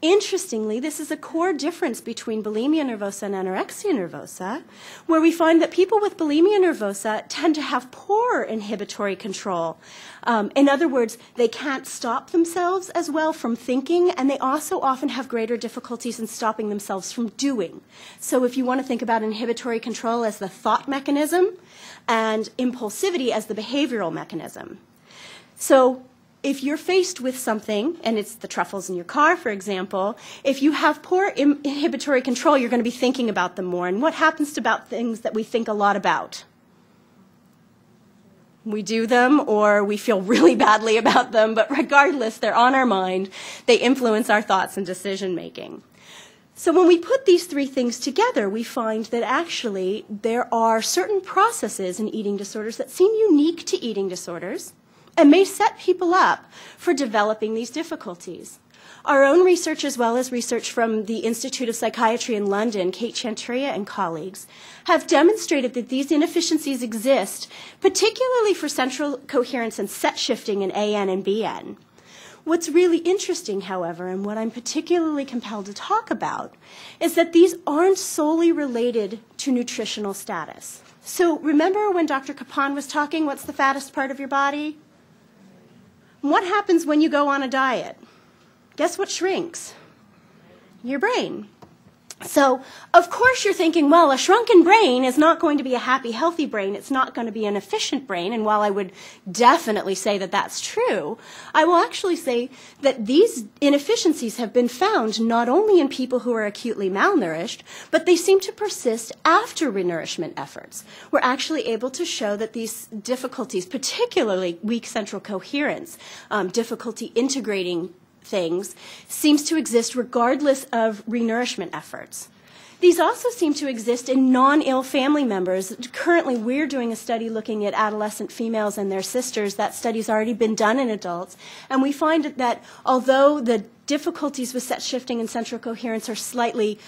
Interestingly, this is a core difference between bulimia nervosa and anorexia nervosa, where we find that people with bulimia nervosa tend to have poor inhibitory control. In other words, they can't stop themselves as well from thinking, and they also often have greater difficulties in stopping themselves from doing. So if you want to think about inhibitory control as the thought mechanism and impulsivity as the behavioral mechanism. So if you're faced with something, and it's the truffles in your car, for example, if you have poor inhibitory control, you're going to be thinking about them more. And what happens to about things that we think a lot about? We do them, or we feel really badly about them, but regardless, they're on our mind. They influence our thoughts and decision making. So when we put these three things together, we find that actually there are certain processes in eating disorders that seem unique to eating disorders and may set people up for developing these difficulties. Our own research, as well as research from the Institute of Psychiatry in London, Kate Chanturia and colleagues, have demonstrated that these inefficiencies exist, particularly for central coherence and set shifting in AN and BN. What's really interesting, however, and what I'm particularly compelled to talk about, is that these aren't solely related to nutritional status. So remember when Dr. Capon was talking, what's the fattest part of your body? What happens when you go on a diet? Guess what shrinks? Your brain. So, of course, you're thinking, well, a shrunken brain is not going to be a happy, healthy brain. It's not going to be an efficient brain. And while I would definitely say that that's true, I will actually say that these inefficiencies have been found not only in people who are acutely malnourished, but they seem to persist after renourishment efforts. We're actually able to show that these difficulties, particularly weak central coherence, difficulty integrating things, seems to exist regardless of renourishment efforts. These also seem to exist in non-ill family members. Currently, we're doing a study looking at adolescent females and their sisters. That study's already been done in adults. And we find that although the difficulties with set shifting and central coherence are slightly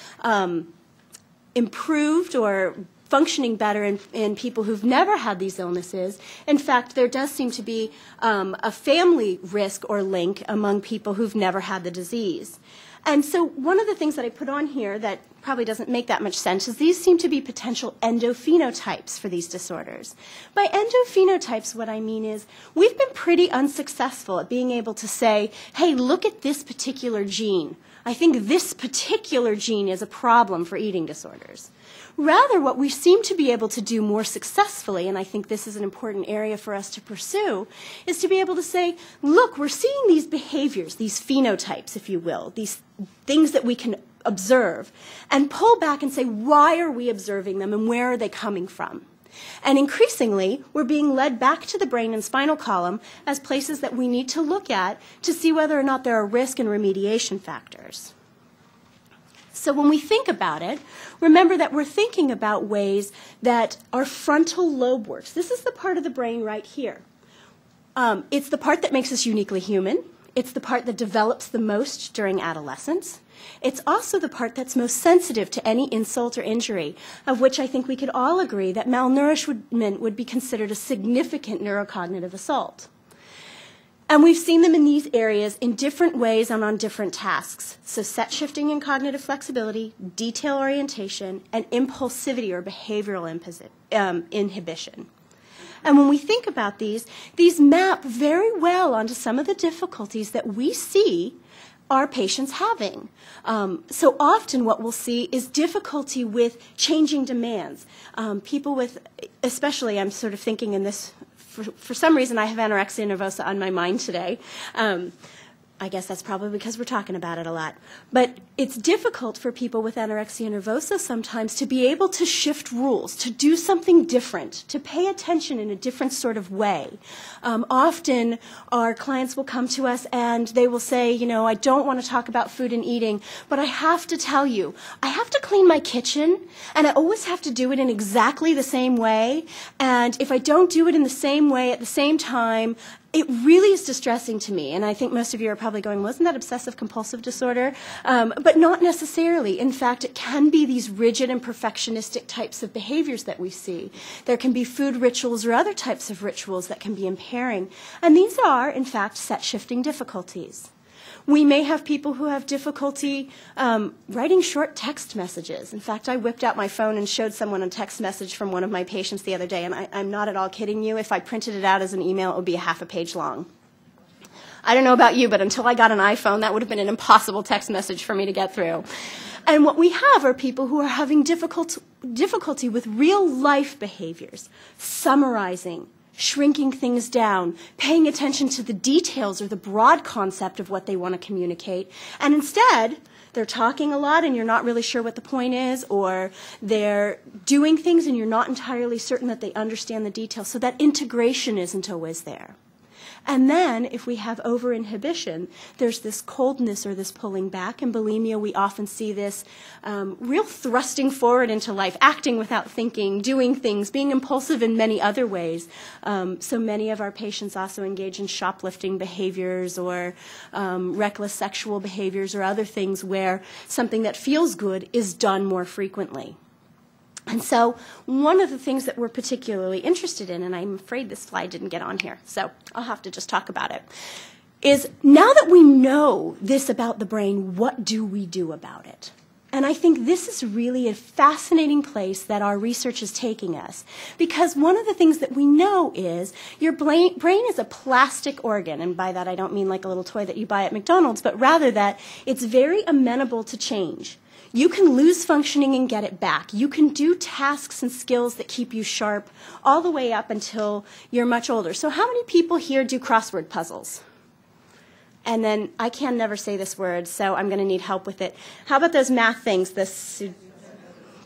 improved or functioning better in people who've never had these illnesses. In fact, there does seem to be a family risk or link among people who've never had the disease. And so one of the things that I put on here that probably doesn't make that much sense is these seem to be potential endophenotypes for these disorders. By endophenotypes, what I mean is we've been pretty unsuccessful at being able to say, hey, look at this particular gene. I think this particular gene is a problem for eating disorders. Rather, what we seem to be able to do more successfully, and I think this is an important area for us to pursue, is to be able to say, look, we're seeing these behaviors, these phenotypes, if you will, these things that we can observe, and pull back and say, why are we observing them and where are they coming from? And increasingly, we're being led back to the brain and spinal column as places that we need to look at to see whether or not there are risk and remediation factors. So when we think about it, remember that we're thinking about ways that our frontal lobe works. This is the part of the brain right here. It's the part that makes us uniquely human. It's the part that develops the most during adolescence. It's also the part that's most sensitive to any insult or injury, of which I think we could all agree that malnourishment would be considered a significant neurocognitive assault. And we've seen them in these areas in different ways and on different tasks. So set shifting and cognitive flexibility, detail orientation, and impulsivity or behavioral inhibition. And when we think about these map very well onto some of the difficulties that we see our patients having. So often what we'll see is difficulty with changing demands. People with, especially I'm sort of thinking in this, for some reason I have anorexia nervosa on my mind today. I guess that's probably because we're talking about it a lot. But it's difficult for people with anorexia nervosa sometimes to be able to shift rules, to do something different, to pay attention in a different sort of way. Often our clients will come to us and they will say, you know, I don't want to talk about food and eating, but I have to tell you, I have to clean my kitchen and I always have to do it in exactly the same way. And if I don't do it in the same way at the same time, it really is distressing to me, and I think most of you are probably going, wasn't that obsessive-compulsive disorder? But not necessarily. In fact, it can be these rigid and perfectionistic types of behaviors that we see. There can be food rituals or other types of rituals that can be impairing, and these are, in fact, set-shifting difficulties. We may have people who have difficulty writing short text messages. In fact, I whipped out my phone and showed someone a text message from one of my patients the other day, and I'm not at all kidding you. If I printed it out as an email, it would be a half a page long. I don't know about you, but until I got an iPhone, that would have been an impossible text message for me to get through. And what we have are people who are having difficulty with real-life behaviors, summarizing, shrinking things down, paying attention to the details or the broad concept of what they want to communicate. And instead, they're talking a lot and you're not really sure what the point is, or they're doing things and you're not entirely certain that they understand the details. So that integration isn't always there. And then, if we have over-inhibition, there's this coldness or this pulling back. In bulimia, we often see this real thrusting forward into life, acting without thinking, doing things, being impulsive in many other ways. So many of our patients also engage in shoplifting behaviors or reckless sexual behaviors or other things where something that feels good is done more frequently. And so one of the things that we're particularly interested in, and I'm afraid this slide didn't get on here, so I'll have to just talk about it, is now that we know this about the brain, what do we do about it? And I think this is really a fascinating place that our research is taking us. Because one of the things that we know is your brain is a plastic organ. And by that I don't mean like a little toy that you buy at McDonald's, but rather that it's very amenable to change. You can lose functioning and get it back. You can do tasks and skills that keep you sharp all the way up until you're much older. So how many people here do crossword puzzles? And then I can never say this word, so I'm going to need help with it. How about those math things?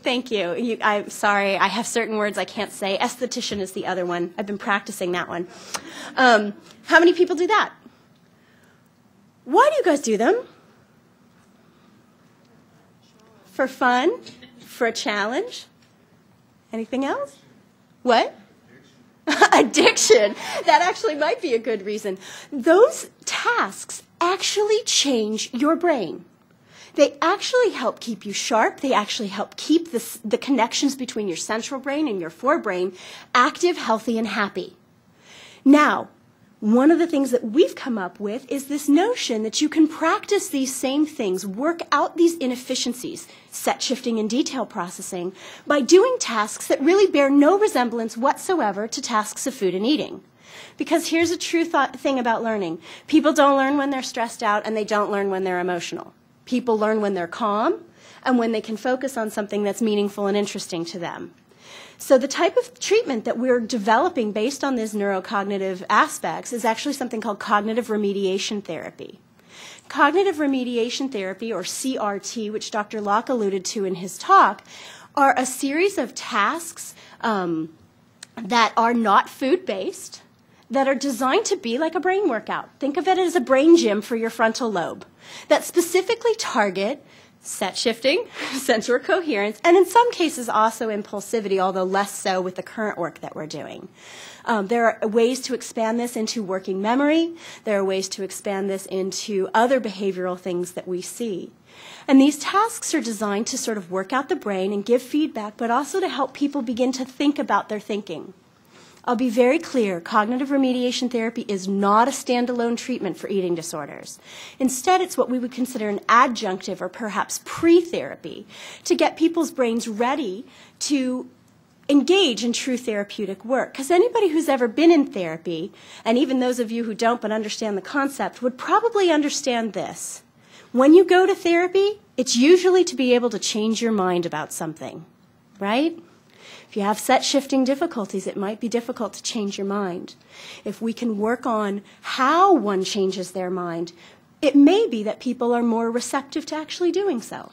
Thank you. I'm sorry. I have certain words I can't say. Esthetician is the other one. I've been practicing that one. How many people do that? Why do you guys do them? For fun? For a challenge? Anything else? What? Addiction. That actually might be a good reason. Those tasks actually change your brain. They actually help keep you sharp. They actually help keep the connections between your central brain and your forebrain active, healthy, and happy. Now, one of the things that we've come up with is this notion that you can practice these same things, work out these inefficiencies, set shifting and detail processing, by doing tasks that really bear no resemblance whatsoever to tasks of food and eating. Because here's a true thing about learning. People don't learn when they're stressed out, and they don't learn when they're emotional. People learn when they're calm and when they can focus on something that's meaningful and interesting to them. So the type of treatment that we're developing based on these neurocognitive aspects is actually something called cognitive remediation therapy. Cognitive remediation therapy, or CRT, which Dr. Locke alluded to in his talk, are a series of tasks that are not food-based, that are designed to be like a brain workout. Think of it as a brain gym for your frontal lobe, that specifically target set shifting, sensor coherence, and in some cases also impulsivity, although less so with the current work that we're doing. There are ways to expand this into working memory. There are ways to expand this into other behavioral things that we see. And these tasks are designed to sort of work out the brain and give feedback, but also to help people begin to think about their thinking. I'll be very clear, cognitive remediation therapy is not a standalone treatment for eating disorders. Instead, it's what we would consider an adjunctive or perhaps pre-therapy to get people's brains ready to engage in true therapeutic work. Because anybody who's ever been in therapy, and even those of you who don't but understand the concept, would probably understand this. When you go to therapy, it's usually to be able to change your mind about something, right? If you have set shifting difficulties, it might be difficult to change your mind. If we can work on how one changes their mind, it may be that people are more receptive to actually doing so.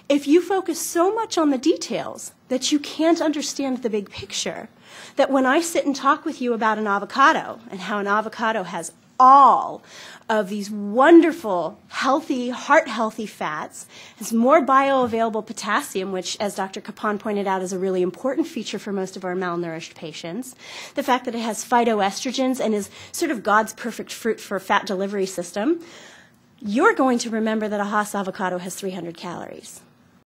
If you focus so much on the details that you can't understand the big picture, that when I sit and talk with you about an avocado and how an avocado has all of these wonderful, healthy, heart-healthy fats, has more bioavailable potassium, which, as Dr. Capon pointed out, is a really important feature for most of our malnourished patients. The fact that it has phytoestrogens and is sort of God's perfect fruit for a fat delivery system. You're going to remember that a Hass avocado has 300 calories.